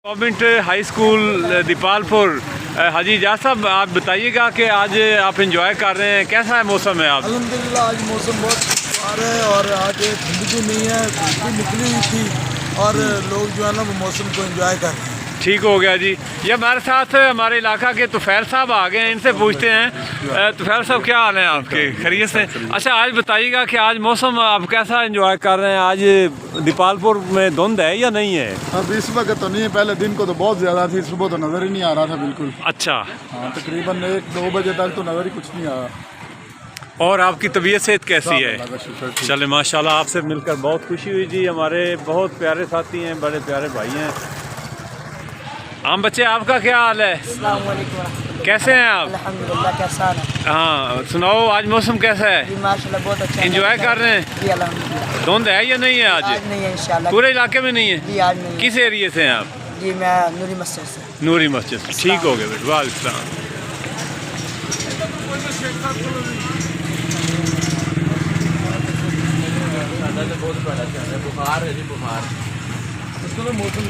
Government high school Dipalpur. Haji Ijaz साहब, आप बताइएगा कि आज आप इंजॉय कर रहे हैं, कैसा है मौसम है आप? अल्हम्दुलिल्लाह आज मौसम बहुत खुशगवार है और आज ठंड भी नहीं है, धूप भी निकली हुई थी और लोग जो है ना वो मौसम को एंजॉय कर रहे हैं। ठीक हो गया जी। ये हमारे साथ हमारे इलाका के तुफैल साहब आ गए हैं, इनसे पूछते हैं। तुफैल साहब, क्या हाल है आपके? खैरियत से? अच्छा, आज बताइएगा कि आज मौसम आप कैसा एंजॉय कर रहे हैं? आज दीपालपुर में धुंध है या नहीं है? अब इस वक्त तो नहीं है, पहले दिन को तो बहुत ज़्यादा थी, सुबह तो नज़र ही नहीं आ रहा था बिल्कुल। अच्छा। हाँ, तकरीबन 1-2 बजे तक तो नज़र ही कुछ नहीं आया। और आपकी तबीयत सेहत कैसी है? अल्लाह का शुक्र ठीक। चले माशाल्लाह, आपसे मिलकर बहुत खुशी हुई जी। हमारे बहुत प्यारे साथी हैं, बड़े प्यारे भाई हैं। आम बच्चे, आपका क्या हाल है? अस्सलाम वालेकुम रहमतुल्लाह। कैसे हैं आप? अल्हम्दुलिल्लाह, कैसा है? हाँ, सुनाओ, आज मौसम कैसा है? जी माशाल्लाह बहुत अच्छा है। एंजॉय कर रहे हैं? जी अल्हम्दुलिल्लाह। धुंध है या नहीं है आज? आज नहीं है इंशाल्लाह। पूरे इलाके में नहीं है? जी आज नहीं है। किस एरिए से हैं आप? जी मैं नूरी मस्जिद से। नूरी मस्जिद से। ठीक हो गया बेटा, वालेकुम सलाम। बहुत बड़ा बुखार है जी, बुखार। इसको तो मौसम